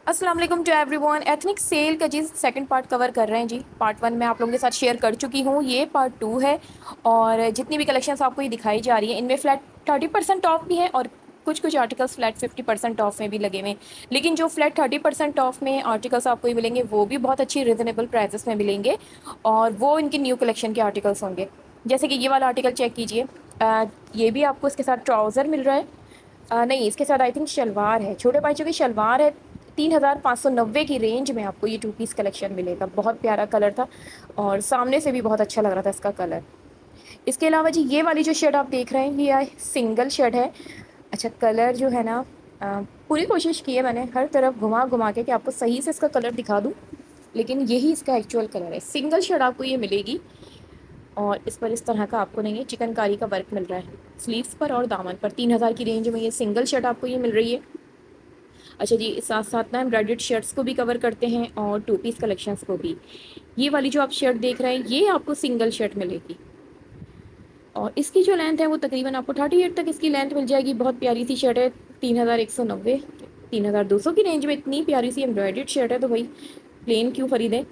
अस्सलाम वालेकुम to everyone. Ethnic cell का जी सेकंड पार्ट कवर कर रहे हैं जी। पार्ट 1 में आप लोगों के साथ शेयर कर चुकी हूँ, ये पार्ट 2 है। और जितनी भी कलेक्शंस आपको ये दिखाई जा रही है इनमें फ्लैट 30% ऑफ भी है और कुछ कुछ आर्टिकल्स फ्लैट 50% ऑफ में भी लगे हुए हैं। लेकिन जो फ्लैट 30% ऑफ में आर्टिकल्स आपको ये मिलेंगे वो भी बहुत अच्छी रिजनेबल प्राइसेस में मिलेंगे और वो इनके न्यू कलेक्शन के आर्टिकल्स होंगे। जैसे कि ये वाला आर्टिकल चेक कीजिए। ये भी आपको इसके साथ ट्राउज़र मिल रहा है। नहीं, इसके साथ आई थिंक शलवार है, छोटे बच्चों की शलवार है। 3590 की रेंज में आपको ये 2 पीस कलेक्शन मिलेगा। बहुत प्यारा कलर था और सामने से भी बहुत अच्छा लग रहा था इसका कलर। इसके अलावा जी ये वाली जो शर्ट आप देख रहे हैं ये सिंगल शर्ट है। अच्छा, कलर जो है ना, पूरी कोशिश की है मैंने हर तरफ घुमा घुमा के कि आपको सही से इसका कलर दिखा दूँ, लेकिन यही इसका एक्चुअल कलर है। सिंगल शर्ट आपको ये मिलेगी और इस पर इस तरह का आपको नहीं है, चिकनकारी का वर्क मिल रहा है स्लीव्स पर और दामन पर। 3000 की रेंज में ये सिंगल शर्ट आपको ये मिल रही है। अच्छा जी, साथ साथ ना एम्ब्रॉयडर्ड शर्ट्स को भी कवर करते हैं और 2 पीस कलेक्शंस को भी। ये वाली जो आप शर्ट देख रहे हैं ये आपको सिंगल शर्ट मिलेगी और इसकी जो लेंथ है वो तकरीबन आपको 38 तक इसकी लेंथ मिल जाएगी। बहुत प्यारी सी शर्ट है। 3190, 3200 की रेंज में इतनी प्यारी सी एम्ब्रॉयडर्ड शर्ट है तो भाई प्लेन क्यों ख़रीदें।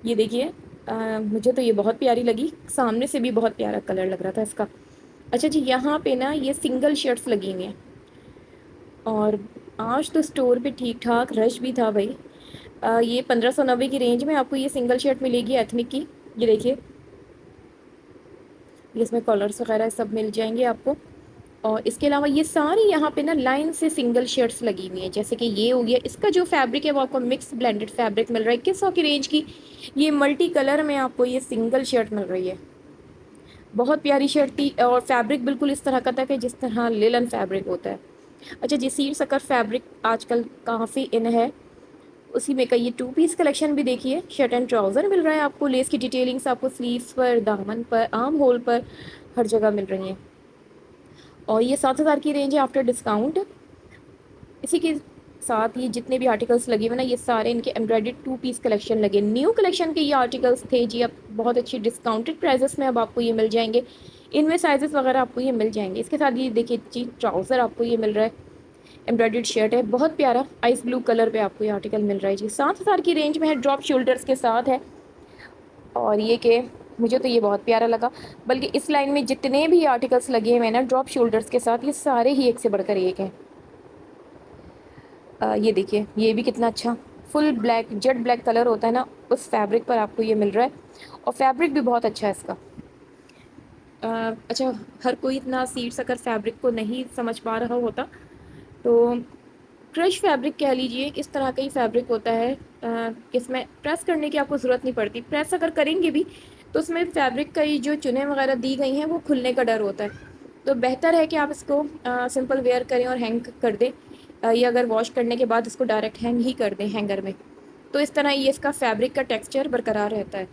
ये देखिए, मुझे तो ये बहुत प्यारी लगी, सामने से भी बहुत प्यारा कलर लग रहा था इसका। अच्छा जी, यहाँ पे ना ये सिंगल शर्ट्स लगी हुई हैं और आज तो स्टोर पे ठीक ठाक रश भी था भाई। ये 1590 की रेंज में आपको ये सिंगल शर्ट मिलेगी एथनिक की। ये देखिए, ये इसमें कलर्स वगैरह सब मिल जाएंगे आपको। और इसके अलावा ये सारी यहाँ पे ना लाइन से सिंगल शर्ट्स लगी हुई हैं। जैसे कि ये हो गया, इसका जो फैब्रिक है वो आपको मिक्स ब्लेंडेड फैब्रिक मिल रहा है 2100 की रेंज की। ये मल्टी कलर में आपको ये सिंगल शर्ट मिल रही है। बहुत प्यारी शर्ट थी और फैब्रिक बिल्कुल इस तरह का था कि जिस तरह लेलन फैब्रिक होता है। अच्छा जी, सीड सकर फैब्रिक आजकल काफ़ी इन है, उसी में का ये 2 पीस कलेक्शन भी देखिए। शर्ट एंड ट्राउज़र मिल रहा है आपको, लेस की डिटेलिंग्स आपको स्लीव्स पर, दामन पर, आर्म होल पर हर जगह मिल रही हैं और ये 7000 की रेंज है आफ्टर डिस्काउंट। इसी के साथ ये जितने भी आर्टिकल्स लगे हुए ना ये सारे इनके एम्ब्रॉयडर्ड 2 पीस कलेक्शन लगे, न्यू कलेक्शन के ये आर्टिकल्स थे जी। अब बहुत अच्छी डिस्काउंटेड प्राइजेस में अब आपको ये मिल जाएंगे। इनमें साइजेस वगैरह आपको ये मिल जाएंगे। इसके साथ ये देखिए जी, ट्राउज़र आपको ये मिल रहा है, एम्ब्रॉयडर्ड शर्ट है, बहुत प्यारा आइस ब्लू कलर पे आपको ये आर्टिकल मिल रहा है जी। 7000 की रेंज में है, ड्रॉप शोल्डर्स के साथ है। और ये कि मुझे तो ये बहुत प्यारा लगा, बल्कि इस लाइन में जितने भी आर्टिकल्स लगे हैं ना ड्रॉप शोल्डर्स के साथ ये सारे ही एक से बढ़कर एक हैं। ये देखिए, ये भी कितना अच्छा full black jet black colour होता है ना, उस फैब्रिक पर आपको ये मिल रहा है और फैब्रिक भी बहुत अच्छा है इसका। अच्छा, हर कोई इतना सीड्स अगर फैब्रिक को नहीं समझ पा रहा होता तो क्रश फैब्रिक कह लीजिए, इस तरह का ही फैब्रिक होता है। इसमें प्रेस करने की आपको ज़रूरत नहीं पड़ती, प्रेस अगर करेंगे भी तो उसमें फैब्रिक का ये जो चुनें वगैरह दी गई हैं वो खुलने का डर होता है। तो बेहतर है कि आप इसको सिंपल वेयर करें और हैंग कर दें, या अगर वॉश करने के बाद इसको डायरेक्ट हैंग ही कर दें हैंगर में, तो इस तरह ये इसका फैब्रिक का टेक्सचर बरकरार रहता है।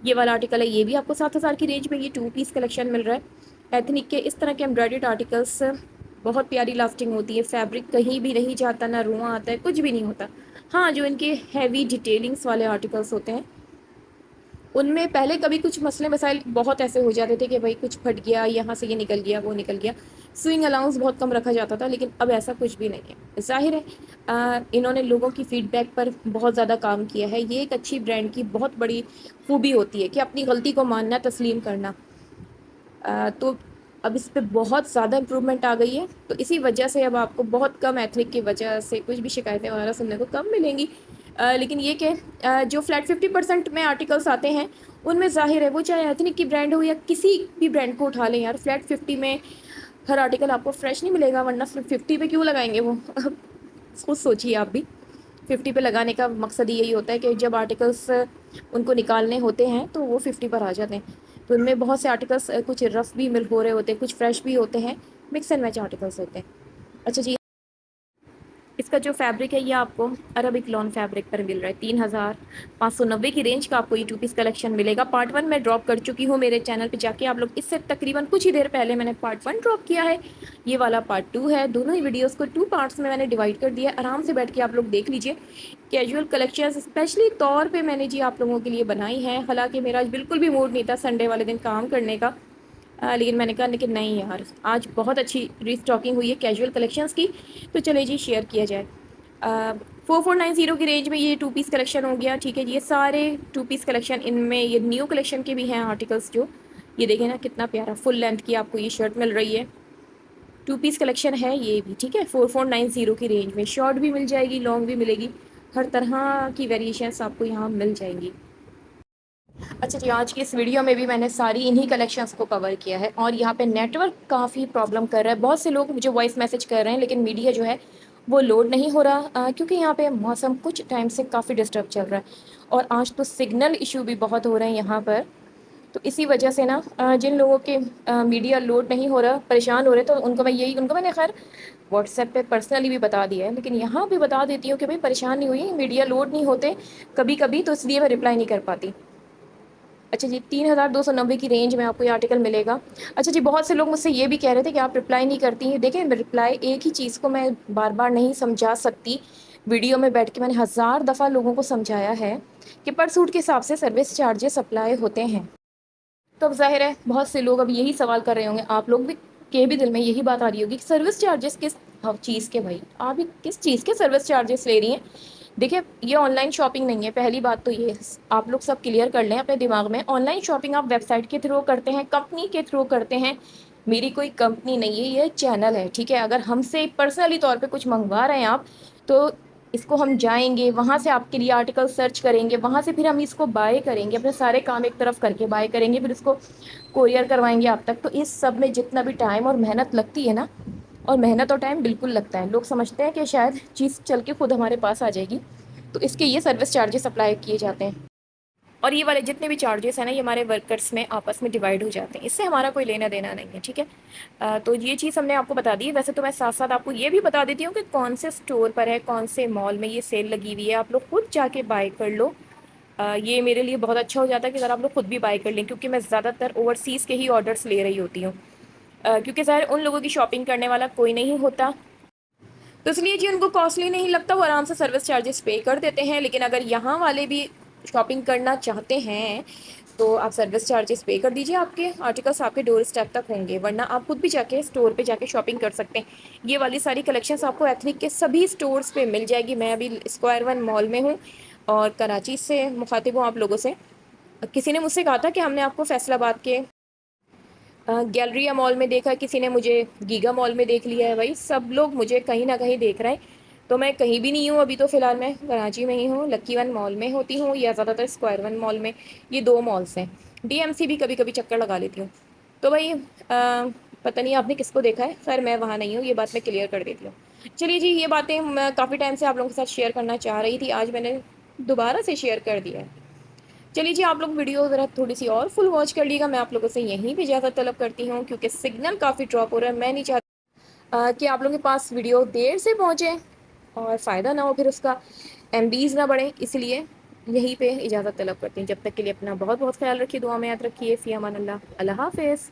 ये वाला आर्टिकल है, ये भी आपको 7000 की रेंज में ये 2 पीस कलेक्शन मिल रहा है एथनिक के। इस तरह के एम्ब्रॉयडर्ड आर्टिकल्स बहुत प्यारी लास्टिंग होती है, फैब्रिक कहीं भी नहीं जाता, ना रुआं आता है, कुछ भी नहीं होता। हाँ, जो इनके हैवी डिटेलिंग्स वाले आर्टिकल्स होते हैं उनमें पहले कभी कुछ मसले मसाइल बहुत ऐसे हो जाते थे कि भाई कुछ फट गया, यहाँ से ये निकल गया, वो निकल गया, स्विंग अलाउंस बहुत कम रखा जाता था। लेकिन अब ऐसा कुछ भी नहीं है। ज़ाहिर है इन्होंने लोगों की फीडबैक पर बहुत ज़्यादा काम किया है। ये एक अच्छी ब्रांड की बहुत बड़ी खूबी होती है कि अपनी गलती को मानना, तस्लीम करना। तो अब इस पे बहुत ज़्यादा इम्प्रूवमेंट आ गई है, तो इसी वजह से अब आपको बहुत कम एथनिक की वजह से कुछ भी शिकायतें वगैरह सुनने को कम मिलेंगी। लेकिन ये कि जो फ्लैट 50% में आर्टिकल्स आते हैं उनमें ज़ाहिर है वो चाहे एथनिक की ब्रांड हो या किसी भी ब्रांड को उठा लें यार, फ्लैट 50 में हर आर्टिकल आपको फ्रेश नहीं मिलेगा, वरना 50 पे क्यों लगाएंगे वो खुद सोचिए आप भी। 50 पे लगाने का मकसद यही होता है कि जब आर्टिकल्स उनको निकालने होते हैं तो वो 50 पर आ जाते हैं। तो उनमें बहुत से आर्टिकल्स कुछ रफ़ भी मिल हो रहे होते हैं, कुछ फ्रेश भी होते हैं, मिक्स एंड मैच आर्टिकल्स होते हैं। अच्छा जी, इसका जो फैब्रिक है ये आपको अरबिक लॉन फैब्रिक पर मिल रहा है। 3590 की रेंज का आपको ये 2 पीस कलेक्शन मिलेगा। पार्ट 1 मैं ड्रॉप कर चुकी हूँ मेरे चैनल पे जाके आप लोग, इससे तकरीबन कुछ ही देर पहले मैंने पार्ट 1 ड्रॉप किया है। ये वाला पार्ट 2 है। दोनों ही वीडियोस को 2 पार्ट्स में मैंने डिवाइड कर दिया, आराम से बैठ के आप लोग देख लीजिए। कैजुअल कलेक्शन स्पेशली तौर पर मैंने जी आप लोगों के लिए बनाई है। हालाँकि मेरा आज बिल्कुल भी मूड नहीं था संडे वाले दिन काम करने का, लेकिन मैंने कहा कि नहीं यार, आज बहुत अच्छी रीस्टॉकिंग हुई है कैजुअल कलेक्शंस की, तो चले जी शेयर किया जाए। 4490 کی رینج میں یہ 2 پیس کلیکشن ہو گیا. ٹھیک ہے جی, یہ سارے 2 پیس کلیکشن, ان میں یہ نیو کلیکشن کے بھی ہیں آرٹیکلس. جو یہ دیکھیں نا کتنا پیارا فل لینتھ کی آپ کو یہ شرٹ مل رہی ہے. 2 پیس کلیکشن ہے یہ بھی. ٹھیک ہے, 4490 کی رینج میں شارٹ بھی مل جائے گی, لانگ بھی ملے گی, ہر طرح کی ویریشنس آپ کو یہاں مل جائیں گی. اچھا جی, آج کی اس ویڈیو میں بھی میں نے ساری انہی کلیکشنس کو کور کیا ہے. اور یہاں پہ نیٹ ورک کافی پرابلم کر رہا ہے. بہت سے لوگ مجھے وائس میسج کر رہے ہیں, لیکن میڈیا جو ہے وہ لوڈ نہیں ہو رہا, کیونکہ یہاں پہ موسم کچھ ٹائم سے کافی ڈسٹرب چل رہا ہے. اور آج تو سگنل ایشو بھی بہت ہو رہے ہیں یہاں پر. تو اسی وجہ سے نا جن لوگوں کے میڈیا لوڈ نہیں ہو رہا, پریشان ہو رہے, تو ان کو میں نے خیر واٹس ایپ پہ پرسنلی بھی بتا دیا ہے, لیکن یہاں بھی بتا دیتی ہوں کہ بھائی پریشان نہیں ہوئی, میڈیا لوڈ نہیں ہوتے کبھی کبھی, تو اس لیے میں رپلائی نہیں کر پاتی. اچھا جی, 3290 کی رینج میں آپ کو یہ آرٹیکل ملے گا. اچھا جی, بہت سے لوگ مجھ سے یہ بھی کہہ رہے تھے کہ آپ رپلائی نہیں کرتی ہیں. دیکھیں, رپلائی ایک ہی چیز کو میں بار بار نہیں سمجھا سکتی. ویڈیو میں بیٹھ کے میں نے 1000 دفعہ لوگوں کو سمجھایا ہے کہ پر سوٹ کے حساب سے سروس چارجز اپلائی ہوتے ہیں. تو اب ظاہر ہے بہت سے لوگ اب یہی سوال کر رہے ہوں گے, آپ لوگ بھی کے بھی دل میں یہی بات آ رہی ہوگی کہ سروس چارجز کس چیز کے, بھائی آپ کس چیز کے سروس چارجز لے رہی ہیں. دیکھیں, یہ آن لائن شاپنگ نہیں ہے, پہلی بات تو یہ آپ لوگ سب کلیئر کر لیں اپنے دماغ میں. آن لائن شاپنگ آپ ویب سائٹ کے تھرو کرتے ہیں, کمپنی کے تھرو کرتے ہیں. میری کوئی کمپنی نہیں ہے, یہ چینل ہے. ٹھیک ہے, اگر ہم سے پرسنلی طور پہ کچھ منگوا رہے ہیں آپ, تو اس کو ہم جائیں گے, وہاں سے آپ کے لیے آرٹیکل سرچ کریں گے, وہاں سے پھر ہم اس کو بائی کریں گے, اپنے سارے کام ایک طرف کر کے بائی کریں گے, پھر اس کو کوریئر کروائیں گے آپ تک. تو اس سب میں جتنا بھی ٹائم اور محنت لگتی ہے نا, اور محنت اور ٹائم بالکل لگتا ہے, لوگ سمجھتے ہیں کہ شاید چیز چل کے خود ہمارے پاس آ جائے گی, تو اس کے یہ سروس چارجز اپلائی کیے جاتے ہیں. اور یہ والے جتنے بھی چارجز ہیں نا, یہ ہمارے ورکرس میں آپس میں ڈیوائڈ ہو جاتے ہیں, اس سے ہمارا کوئی لینا دینا نہیں ہے. ٹھیک ہے, تو یہ چیز ہم نے آپ کو بتا دی. ویسے تو میں ساتھ ساتھ آپ کو یہ بھی بتا دیتی ہوں کہ کون سے اسٹور پر ہے, کون سے مال میں یہ سیل لگی ہوئی ہے, آپ لوگ خود جا کے بائی کر لو. یہ میرے لیے بہت اچھا ہو جاتا ہے کہ اگر آپ لوگ خود بھی بائی کر لیں, کیونکہ میں زیادہ تر اوورسیز کے ہی آرڈرس لے رہی ہوتی ہوں, کیونکہ ظاہر ان لوگوں کی شاپنگ کرنے والا کوئی نہیں ہوتا, تو اس لیے جی ان کو کاسٹلی نہیں لگتا, وہ آرام سے سروس چارجز پے کر دیتے ہیں. لیکن اگر یہاں والے بھی شاپنگ کرنا چاہتے ہیں تو آپ سروس چارجز پے کر دیجیے, آپ کے آرٹیکلس آپ کے ڈور اسٹیپ تک ہوں گے. ورنہ آپ خود بھی جا کے اسٹور پہ جا کے شاپنگ کر سکتے ہیں. یہ والی ساری کلیکشنس آپ کو ایتھنک کے سبھی اسٹورس پہ مل جائے گی. میں ابھی اسکوائر ون مال میں ہوں اور کراچی سے مخاطب ہوں آپ لوگوں سے. کسی نے مجھ سے کہا تھا کہ ہم نے آپ کو فیصل آباد کے گیلریا مال میں دیکھا, کسی نے مجھے گیگا مال میں دیکھ لیا ہے. بھائی سب لوگ مجھے کہیں نہ کہیں دیکھ رہے ہیں, تو میں کہیں بھی نہیں ہوں ابھی. تو فی الحال میں کراچی میں ہی ہوں, لکی ون مال میں ہوتی ہوں, یا زیادہ تر اسکوائر ون مال میں. یہ 2 مالس ہیں. ڈی ایم سی بھی کبھی کبھی چکر لگا لیتی ہوں. تو بھائی پتہ نہیں آپ نے کس کو دیکھا ہے, خیر میں وہاں نہیں ہوں, یہ بات میں کلیئر کر دیتی ہوں. چلیے جی, یہ باتیں میں کافی ٹائم سے آپ لوگوں کے ساتھ شیئر کرنا چاہ رہی تھی, آج میں نے دوبارہ سے شیئر کر دیا ہے. چلیے جی, آپ لوگ ویڈیو ذرا تھوڑی سی اور فل واچ کر لیے گا. میں آپ لوگوں سے یہیں بھی اجازت طلب کرتی ہوں, کیونکہ سگنل کافی ڈراپ ہو رہا ہے. میں نہیں چاہتی کہ آپ لوگوں کے پاس ویڈیو دیر سے پہنچے اور فائدہ نہ ہو, پھر اس کا ایم بیز نہ بڑھیں. اس لیے یہیں پہ اجازت طلب کرتی ہوں. جب تک کے لیے اپنا بہت بہت خیال رکھیے, دعا میں یاد رکھیے. فی امان اللہ, اللہ حافظ.